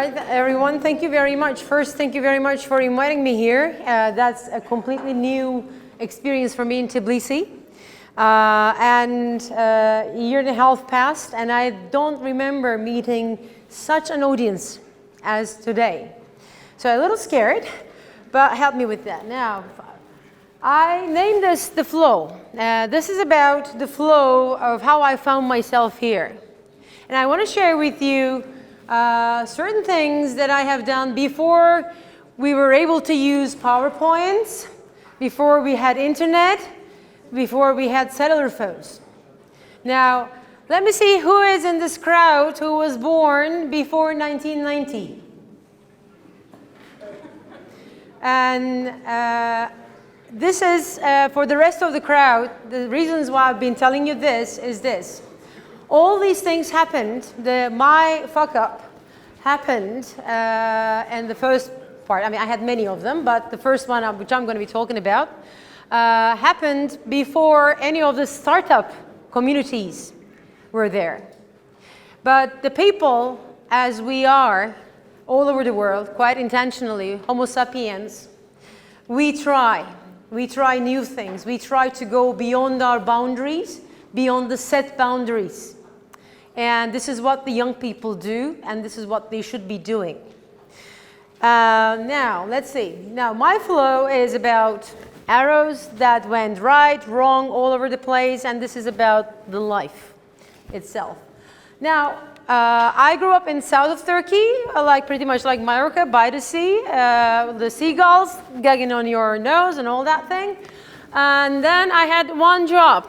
right, everyone, thank you very much. First, thank you very much for inviting me here. That's a completely new experience for me in Tbilisi. A year and a half passed, and I don't remember meeting such an audience as today. So a little scared, but help me with that. Now, I named this the flow. This is about the flow of how I found myself here. And I want to share with you certain things that I have done before we were able to use PowerPoints, before we had internet, before we had cellular phones. Now, let me see who is in this crowd who was born before 1990. And this is, for the rest of the crowd, the reasons why I've been telling you this is this. All these things happened, my fuck-up happened in the first part. I mean, I had many of them, but the first one, which I'm going to be talking about, happened before any of the startup communities were there. But the people, as we are all over the world, quite intentionally, Homo sapiens, we try new things. We try to go beyond our boundaries, beyond the set boundaries. And this is what the young people do, and this is what they should be doing. Now, let's see. Now, my flow is about arrows that went right, wrong, all over the place, and this is about the life itself. Now, I grew up in south of Turkey, pretty much like Mallorca, by the sea, the seagulls gagging on your nose and all that thing. And then I had one job.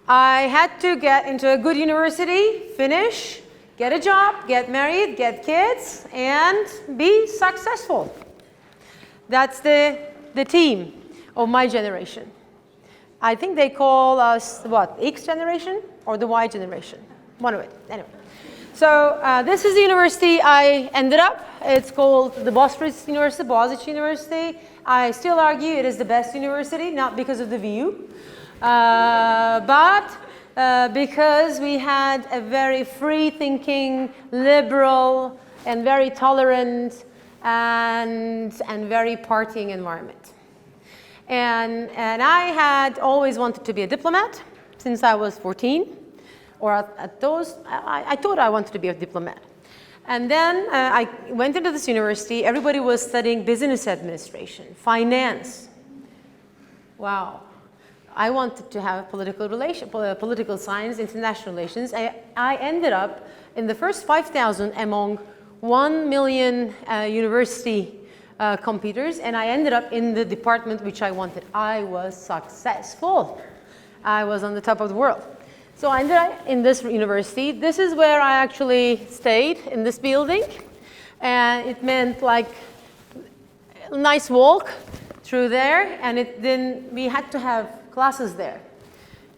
I had to get into a good university, finish, get a job, get married, get kids, and be successful. That's the team of my generation. I think they call us, what, X generation or the Y generation? One of it, anyway. So this is the university I ended up. It's called the Bosphorus University, Boğaziçi University. I still argue it is the best university, not because of the view, but because we had a very free-thinking, liberal, and very tolerant and very partying environment. And I had always wanted to be a diplomat since I was 14. Or at those, I thought I wanted to be a diplomat. And then I went into this university. Everybody was studying business administration, finance. Wow. I wanted to have political science, international relations. I ended up in the first 5,000 among 1 million university computers, and I ended up in the department which I wanted. I was successful. I was on the top of the world. So I ended up in this university. This is where I actually stayed, in this building. And it meant like a nice walk through there. And then we had to have classes there.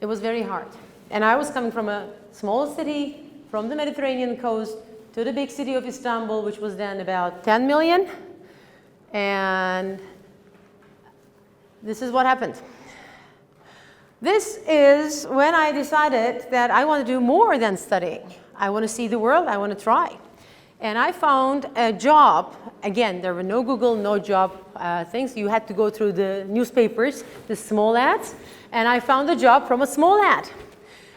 It was very hard. And I was coming from a small city, from the Mediterranean coast, to the big city of Istanbul, which was then about 10 million. And this is what happened. This is when I decided that I want to do more than studying. I want to see the world. I want to try. And I found a job. Again, there were no Google, no job things. You had to go through the newspapers, the small ads. And I found a job from a small ad.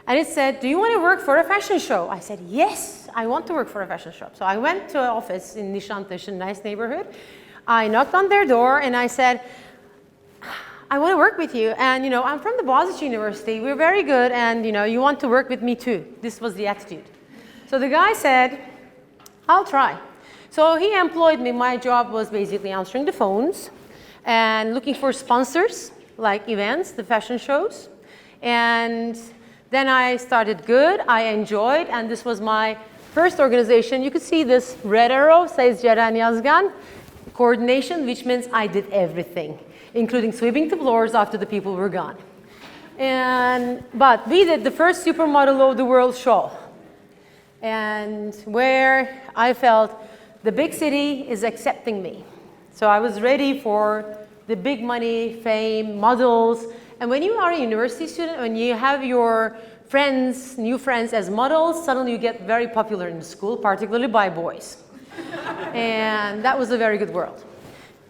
And it said, do you want to work for a fashion show? I said, yes, I want to work for a fashion show. So I went to an office in Nişantaşı, a nice neighborhood. I knocked on their door and I said, I want to work with you, and I'm from the Boğaziçi University. We're very good, and you want to work with me too. This was the attitude. So the guy said, I'll try. So he employed me. My job was basically answering the phones and looking for sponsors, like events, the fashion shows. And then I started good. I enjoyed, and this was my first organization. You could see this red arrow says Ceren Yazgan, coordination, which means I did everything, including sweeping the floors after the people were gone. But we did the first Supermodel of the World show. And where I felt the big city is accepting me. So I was ready for the big money, fame, models. And when you are a university student, when you have your friends, new friends as models, suddenly you get very popular in school, particularly by boys. And that was a very good world.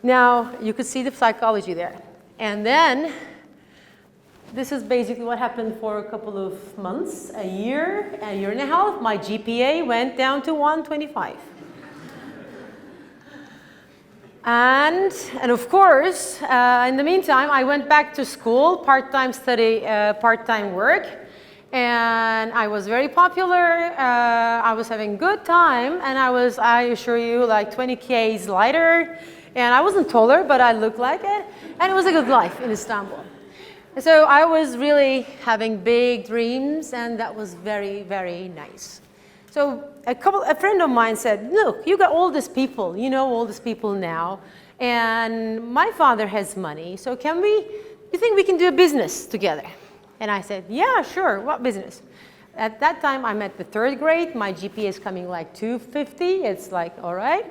Now, you could see the psychology there. And then, this is basically what happened for a couple of months, a year and a half. My GPA went down to 125. And of course, in the meantime, I went back to school, part-time study, part-time work. And I was very popular. I was having good time. And I assure you, like 20 Ks lighter. And I wasn't taller, but I looked like it. And it was a good life in Istanbul. So I was really having big dreams, and that was very, very nice. So a friend of mine said, look, you got all these people, you know all these people now, and my father has money, so you think we can do a business together? And I said, yeah, sure, what business? At that time, I'm at the 3rd grade, my GPA is coming like 250, it's like, all right.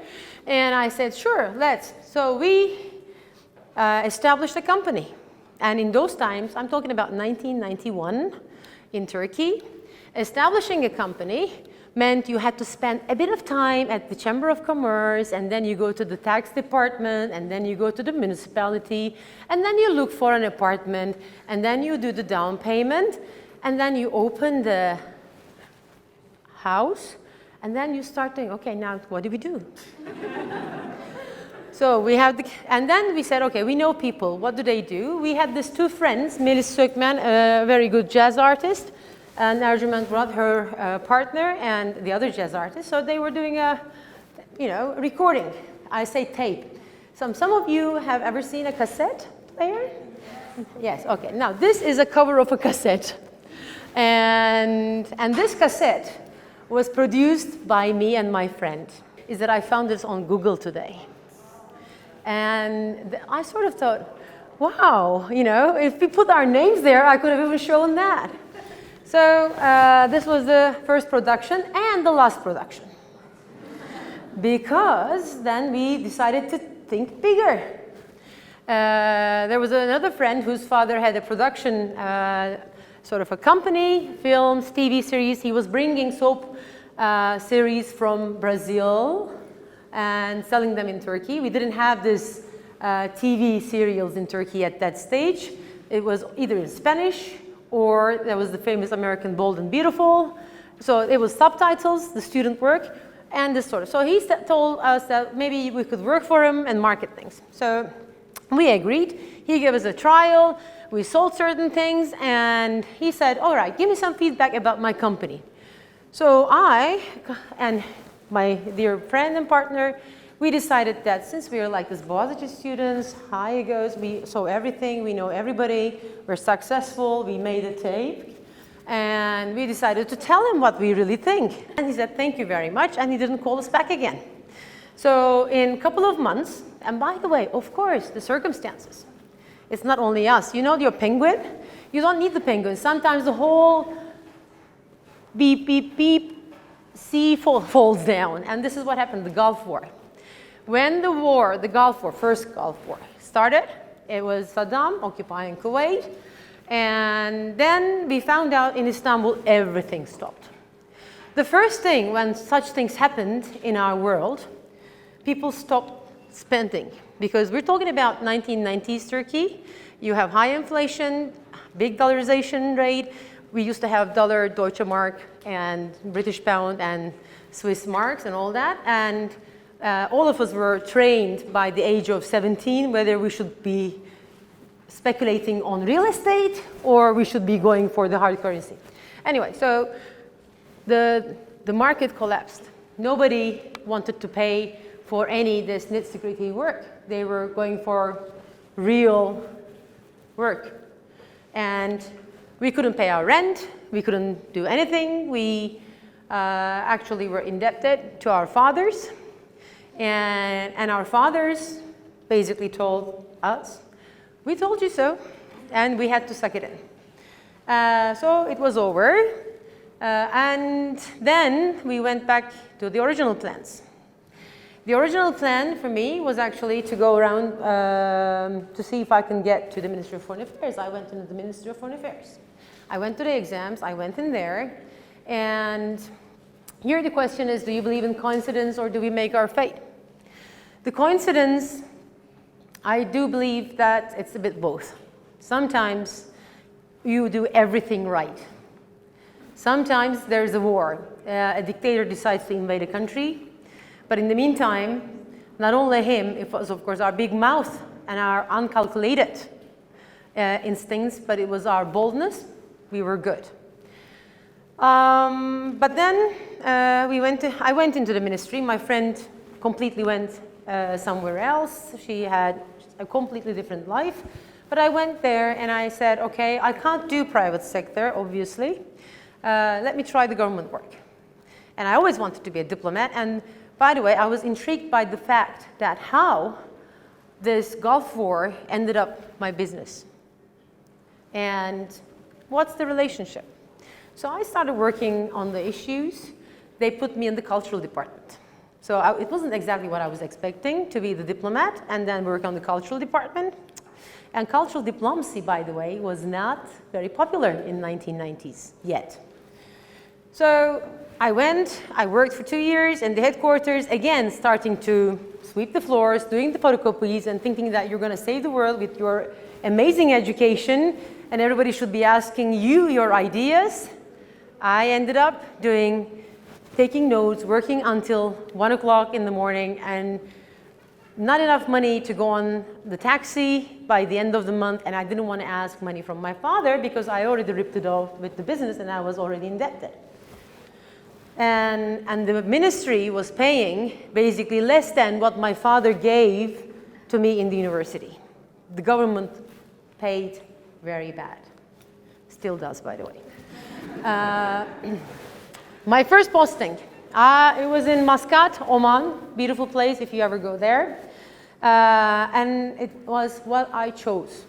And I said, sure, let's. So we established a company. And in those times, I'm talking about 1991 in Turkey, establishing a company meant you had to spend a bit of time at the Chamber of Commerce, and then you go to the tax department, and then you go to the municipality, and then you look for an apartment, and then you do the down payment, and then you open the house, and then you start thinking, okay, now what do we do? So we have and then we said, okay, we know people. What do they do? We had these 2 friends, Melis Sökmen, a very good jazz artist, and Ercüment Murat, her partner, and the other jazz artist. So they were doing a, recording. I say tape. Some of you have ever seen a cassette player? Yes. Okay. Now this is a cover of a cassette, and this cassette was produced by me and my friend. Is that I found this on Google today. And I sort of thought, wow, if we put our names there, I could have even shown that. So this was the first production and the last production. Because then we decided to think bigger. There was another friend whose father had a production, sort of a company, films, TV series. He was bringing soap series from Brazil and selling them in Turkey. We didn't have this TV serials in Turkey at that stage. It was either in Spanish or there was the famous American Bold and Beautiful. So it was subtitles, the student work, and this sort of. So he told us that maybe we could work for him and market things. So we agreed. He gave us a trial. We sold certain things, and he said, all right, give me some feedback about my company. So I and my dear friend and partner, we decided that since we are like these Boğaziçi students, high egos, we saw everything, we know everybody, we're successful, we made a tape, and we decided to tell him what we really think. And he said, thank you very much, and he didn't call us back again. So in a couple of months, and by the way, of course, the circumstances. It's not only us. You know your penguin? You don't need the penguin. Sometimes the whole beep, beep, beep, sea falls down, and this is what happened, the Gulf War. When the Gulf War, first Gulf War started, it was Saddam occupying Kuwait, and then we found out in Istanbul everything stopped. The first thing when such things happened in our world, people stopped spending, because we're talking about 1990s Turkey. You have high inflation, big dollarization rate. We used to have dollar, Deutsche Mark, and British pound, and Swiss marks, and all that. And all of us were trained by the age of 17 whether we should be speculating on real estate or we should be going for the hard currency. Anyway, so the market collapsed. Nobody wanted to pay for any this nitty-gritty work. They were going for real work. And we couldn't pay our rent. We couldn't do anything. We actually were indebted to our fathers. And our fathers basically told us, we told you so. And we had to suck it in. So it was over. And then we went back to the original plans. The original plan for me was actually to go around to see if I can get to the Ministry of Foreign Affairs. I went into the Ministry of Foreign Affairs. I went to the exams, I went in there, and here the question is, do you believe in coincidence or do we make our fate? The coincidence, I do believe that it's a bit both. Sometimes you do everything right. Sometimes there's a war. A dictator decides to invade a country, but in the meantime, not only him, it was of course our big mouth and our uncalculated instincts, but it was our boldness. We were good. But then I went into the ministry. My friend completely went somewhere else. She had a completely different life. But I went there and I said, okay, I can't do private sector, obviously. Let me try the government work. And I always wanted to be a diplomat. And by the way, I was intrigued by the fact that how this Gulf War ended up my business. And what's the relationship? So I started working on the issues. They put me in the cultural department. So it wasn't exactly what I was expecting, to be the diplomat and then work on the cultural department. And cultural diplomacy, by the way, was not very popular in the 1990s yet. So I worked for 2 years in the headquarters, again, starting to sweep the floors, doing the photocopies, and thinking that you're going to save the world with your amazing education, and everybody should be asking you your ideas. I ended up taking notes, working until 1 o'clock in the morning, and not enough money to go on the taxi by the end of the month, and I didn't want to ask money from my father because I already ripped it off with the business and I was already indebted. And the ministry was paying basically less than what my father gave to me in the university. The government paid very bad. Still does, by the way. My first posting, it was in Muscat, Oman, beautiful place if you ever go there. And it was what I chose.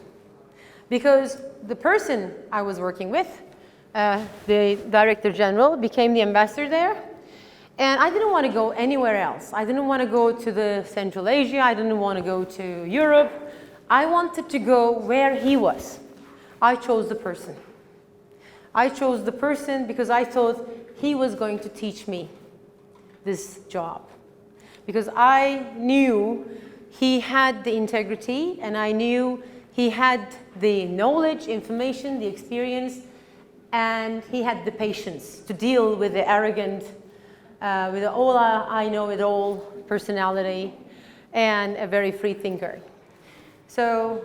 Because the person I was working with, the Director General, became the ambassador there. And I didn't want to go anywhere else. I didn't want to go to the Central Asia. I didn't want to go to Europe. I wanted to go where he was. I chose the person. I chose the person because I thought he was going to teach me this job. Because I knew he had the integrity and I knew he had the knowledge, information, the experience, and he had the patience to deal with the arrogant, with the all I know it all personality, and a very free thinker. So,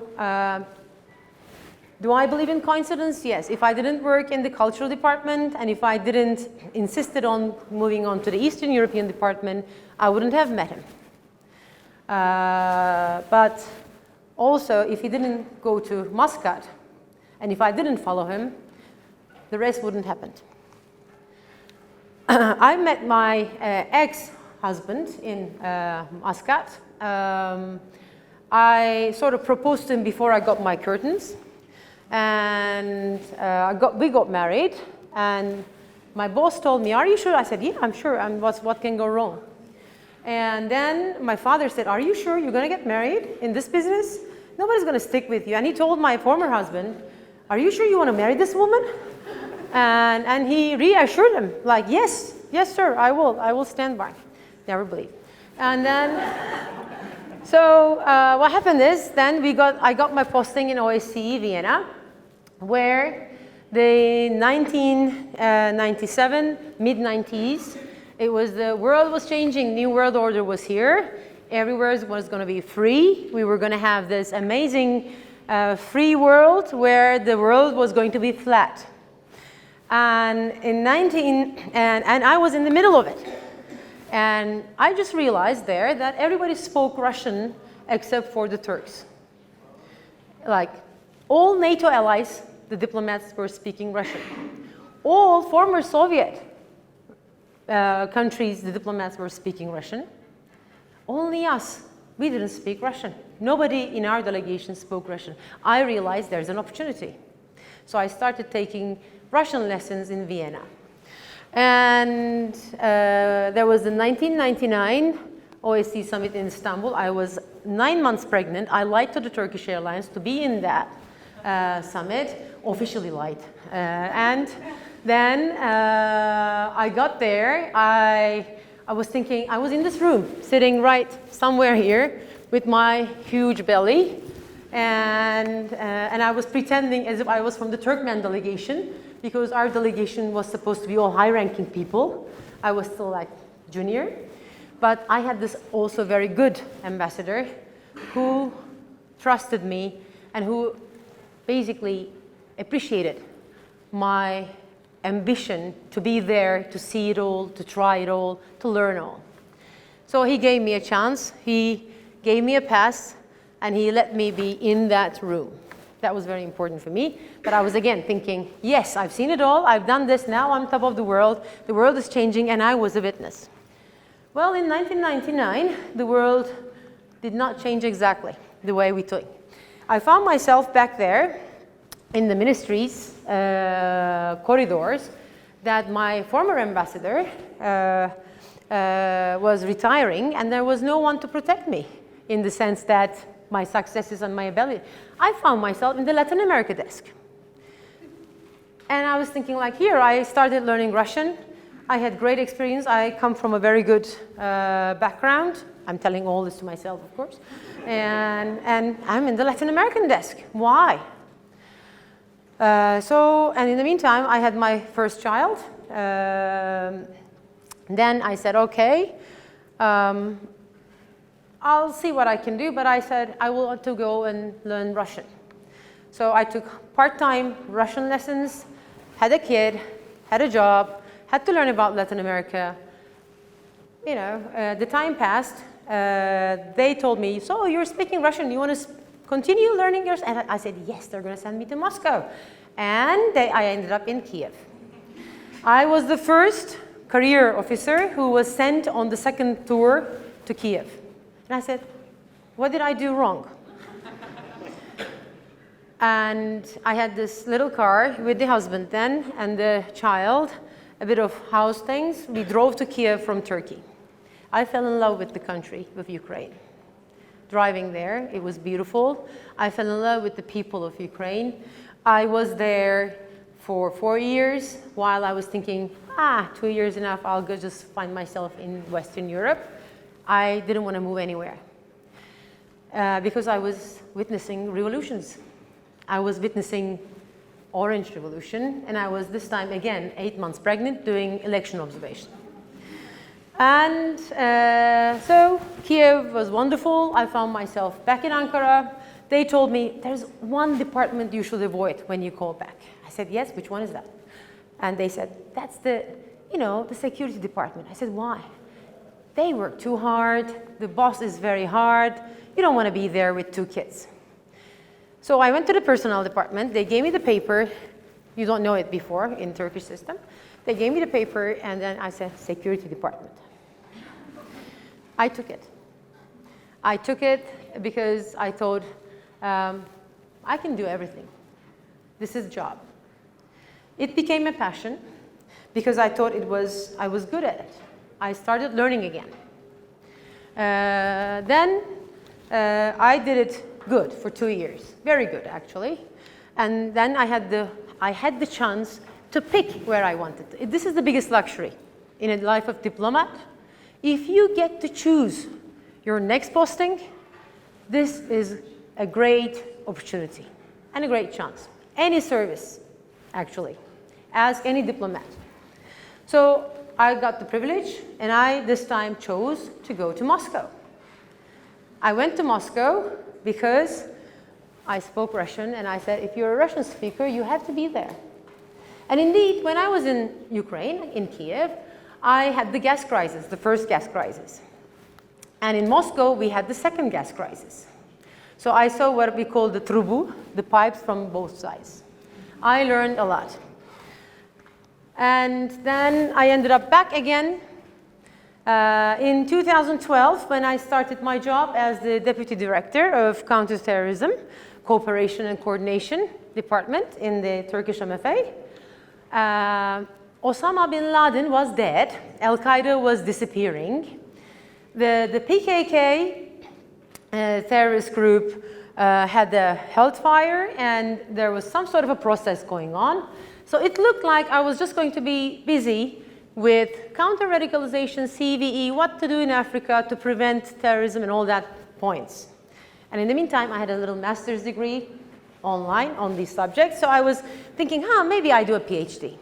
do I believe in coincidence? Yes. If I didn't work in the cultural department and if I didn't insisted on moving on to the Eastern European department, I wouldn't have met him. But also, if he didn't go to Muscat and if I didn't follow him, the rest wouldn't happen. I met my ex-husband in Muscat. I sort of proposed to him before I got my curtains. And we got married. And my boss told me, "Are you sure?" I said, "Yeah, I'm sure. And what can go wrong?" And then my father said, "Are you sure you're going to get married in this business? Nobody's going to stick with you." And he told my former husband, "Are you sure you want to marry this woman?" And he reassured him, like, yes, sir, I will stand by. Never believed. And then, so what happened is, then I got my posting in OSCE Vienna, where the 1997, mid-90s, the world was changing, New World Order was here. Everywhere was going to be free. We were going to have this amazing free world where the world was going to be flat. And and I was in the middle of it. And I just realized there that everybody spoke Russian except for the Turks. Like all NATO allies, the diplomats were speaking Russian. All former Soviet countries, the diplomats were speaking Russian. Only us, we didn't speak Russian. Nobody in our delegation spoke Russian. I realized there's an opportunity. So I started taking Russian lessons in Vienna. And there was the 1999 OSCE summit in Istanbul. I was 9 months pregnant. I lied to the Turkish Airlines to be in that summit, officially lied. And then I got there. I I was thinking, I was in this room, sitting right somewhere here with my huge belly, and I was pretending as if I was from the Turkmen delegation, because our delegation was supposed to be all high-ranking people. I was still like junior, but I had this also very good ambassador who trusted me and who basically appreciated my ambition to be there, to see it all, to try it all, to learn all. So he gave me a chance, he gave me a pass, and he let me be in that room. That was very important for me. But I was again thinking, yes, I've seen it all, I've done this, now I'm top of the world is changing, and I was a witness. Well, in 1999, the world did not change exactly the way we think. I found myself back there in the ministry's corridors that my former ambassador was retiring, and there was no one to protect me in the sense that my successes and my ability. I found myself in the Latin America desk. And I was thinking like, here, I started learning Russian. I had great experience. I come from a very good background. I'm telling all this to myself, of course. And I'm in the Latin American desk. Why? And in the meantime, I had my first child. Then I said, okay, I'll see what I can do, but I said I want to go and learn Russian. So I took part-time Russian lessons, had a kid, had a job, had to learn about Latin America. You know, the time passed. They told me, so you're speaking Russian, you want to continue learning yours? And I said, yes, they're going to send me to Moscow. And I ended up in Kiev. I was the first career officer who was sent on the second tour to Kiev. And I said, what did I do wrong? And I had this little car with the husband then and the child, a bit of house things. We drove to Kiev from Turkey. I fell in love with the country, with Ukraine. Driving there, it was beautiful. I fell in love with the people of Ukraine. I was there for 4 years while I was thinking, 2 years enough, I'll go just find myself in Western Europe. I didn't want to move anywhere because I was witnessing revolutions. I was witnessing Orange Revolution, and I was this time again 8 months pregnant doing election observation. And so Kiev was wonderful. I found myself back in Ankara. They told me, there's one department you should avoid when you call back. I said, yes, which one is that? And they said, that's the security department. I said, why? They work too hard. The boss is very hard. You don't want to be there with 2 kids. So I went to the personnel department. They gave me the paper. You don't know it before in Turkish system. They gave me the paper, and then I said, security department. I took it. I took it because I thought, I can do everything. This is a job. It became a passion because I thought I was good at it. I started learning again. Then I did it good for 2 years, very good actually. And then I had the chance to pick where I wanted. This is the biggest luxury in a life of diplomat. If you get to choose your next posting, this is a great opportunity and a great chance. Any service, actually. Ask any diplomat. So I got the privilege, and I this time chose to go to Moscow. I went to Moscow because I spoke Russian, and I said, if you're a Russian speaker, you have to be there. And indeed, when I was in Ukraine, in Kiev, I had the gas crisis, the first gas crisis. And in Moscow, we had the second gas crisis. So I saw what we call the trubu, the pipes from both sides. I learned a lot. And then I ended up back again in 2012 when I started my job as the Deputy Director of Counterterrorism, Cooperation and Coordination Department in the Turkish MFA. Osama bin Laden was dead. Al-Qaeda was disappearing. The PKK terrorist group had a health fire, and there was some sort of a process going on. So it looked like I was just going to be busy with counter-radicalization, CVE, what to do in Africa to prevent terrorism and all that points. And in the meantime, I had a little master's degree online on these subjects. So I was thinking, maybe I do a PhD.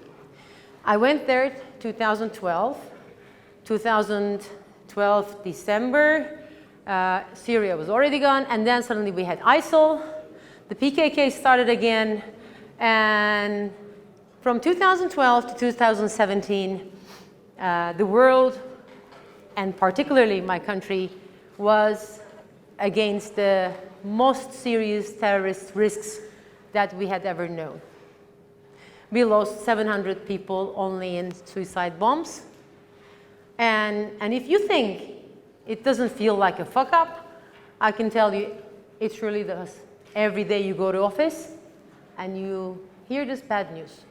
I went there 2012. 2012, December, Syria was already gone. And then suddenly we had ISIL. The PKK started again. And from 2012 to 2017, the world, and particularly my country, was against the most serious terrorist risks that we had ever known. We lost 700 people only in suicide bombs. And if you think it doesn't feel like a fuck up, I can tell you it really does. Every day you go to office and you hear this bad news.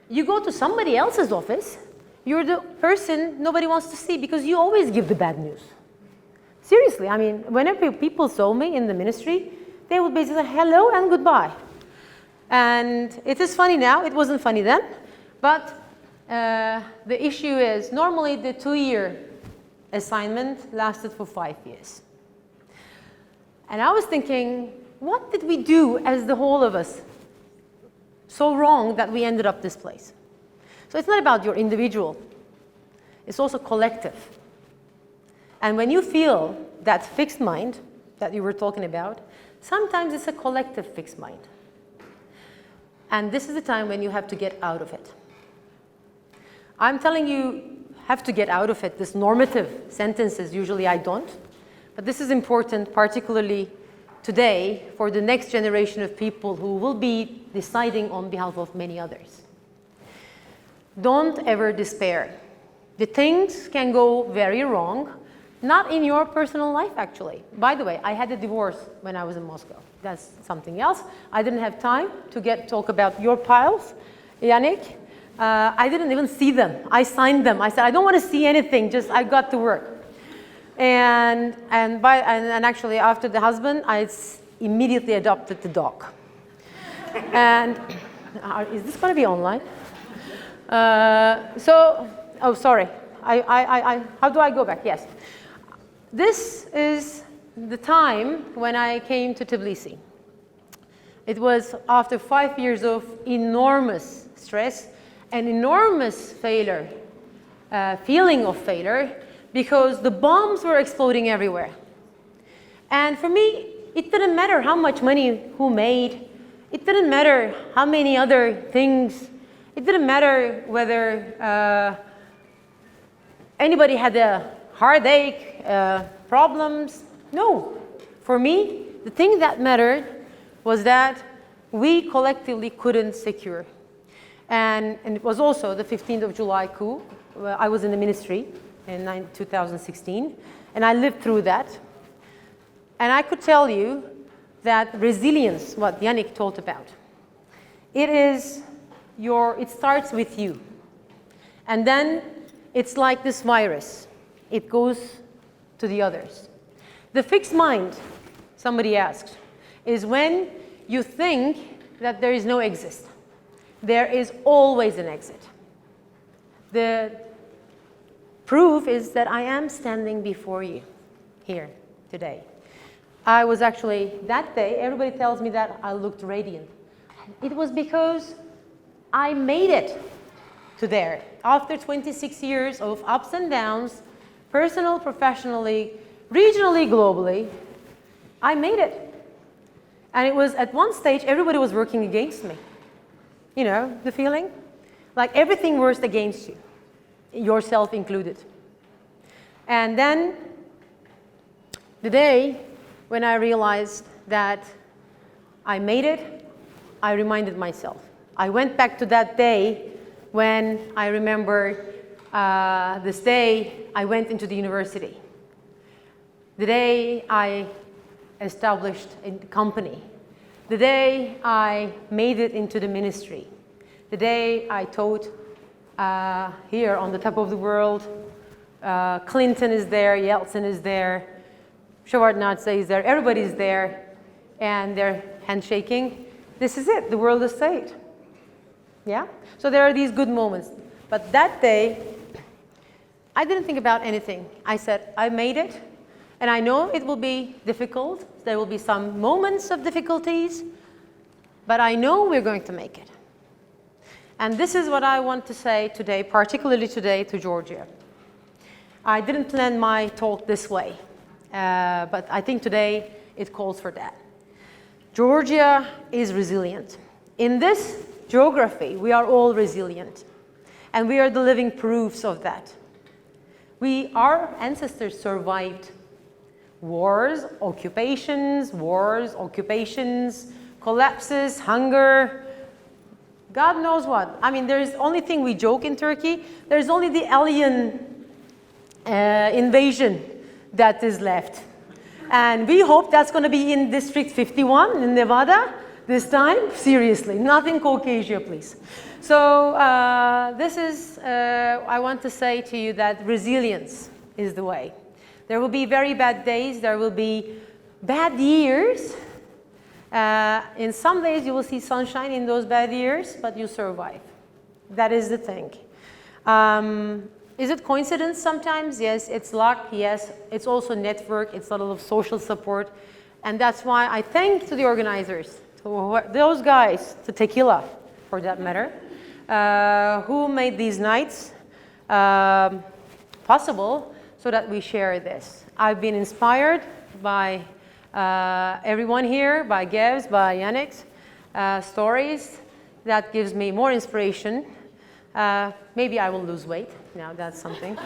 You go to somebody else's office, you're the person nobody wants to see because you always give the bad news. Seriously, I mean, whenever people saw me in the ministry, they would basically say hello and goodbye. And it is funny now, it wasn't funny then, but the issue is normally the 2-year assignment lasted for 5 years. And I was thinking, what did we do as the whole of us so wrong that we ended up this place? So it's not about your individual, it's also collective. And when you feel that fixed mind that you were talking about, sometimes it's a collective fixed mind. And this is the time when you have to get out of it. I'm telling you, have to get out of it. This normative sentences, usually I don't. But this is important, particularly today, for the next generation of people who will be deciding on behalf of many others. Don't ever despair. The things can go very wrong, not in your personal life, actually. By the way, I had a divorce when I was in Moscow. That's something else. I didn't have time to talk about your piles, Yannick. I didn't even see them. I signed them. I said, I don't want to see anything, just I got to work. And actually, after the husband, I immediately adopted the dog. And is this going to be online? Oh, sorry. How do I go back? Yes. This is the time when I came to Tbilisi. It was after 5 years of enormous stress, an enormous failure, feeling of failure, because the bombs were exploding everywhere. And for me, it didn't matter how much money who made. It didn't matter how many other things. It didn't matter whether anybody had a heartache, problems. No. For me, the thing that mattered was that we collectively couldn't secure. And it was also the 15th of July coup. I was in the ministry in 2016, and I lived through that. And I could tell you that resilience, what Yannick talked about, it starts with you. And then it's like this virus. It goes to the others. The fixed mind, somebody asked, is when you think that there is no exit. There is always an exit. The proof is that I am standing before you here today. I was actually, that day, everybody tells me that I looked radiant. It was because I made it to there. After 26 years of ups and downs, personal, professionally, regionally, globally, I made it. And it was at one stage, everybody was working against me. You know, the feeling? Like everything works against you, yourself included. And then the day when I realized that I made it, I reminded myself. I went back to that day when I remember this day I went into the university. The day I established a company. The day I made it into the ministry. The day I taught here on the top of the world. Clinton is there, Yeltsin is there, Shevardnadze is there, everybody's there, and they're handshaking. This is it, the world is saved. Yeah? So there are these good moments. But that day, I didn't think about anything. I said, I made it, and I know it will be difficult. There will be some moments of difficulties, but I know we're going to make it. And this is what I want to say today, particularly today to Georgia. I didn't plan my talk this way, but I think today it calls for that. Georgia is resilient. In this geography, we are all resilient, and we are the living proofs of that. Our ancestors survived wars, occupations, collapses, hunger, God knows what. I mean, there's only thing we joke in Turkey, there's only the alien invasion that is left. And we hope that's going to be in District 51 in Nevada this time. Seriously, not in Caucasia, please. So this is, I want to say to you that resilience is the way. There will be very bad days. There will be bad years. In some days you will see sunshine in those bad years, but you survive. That is the thing. Is it coincidence sometimes? Yes. It's luck? Yes. It's also network. It's a lot of social support. And that's why I thank to the organizers, to those guys, to Tequila for that matter, who made these nights possible so that we share this. I've been inspired by everyone here, by Gev's, by Yannick's stories. That gives me more inspiration. Maybe I will lose weight. Now that's something.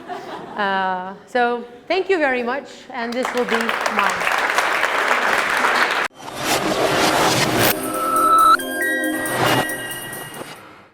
So thank you very much, and this will be mine.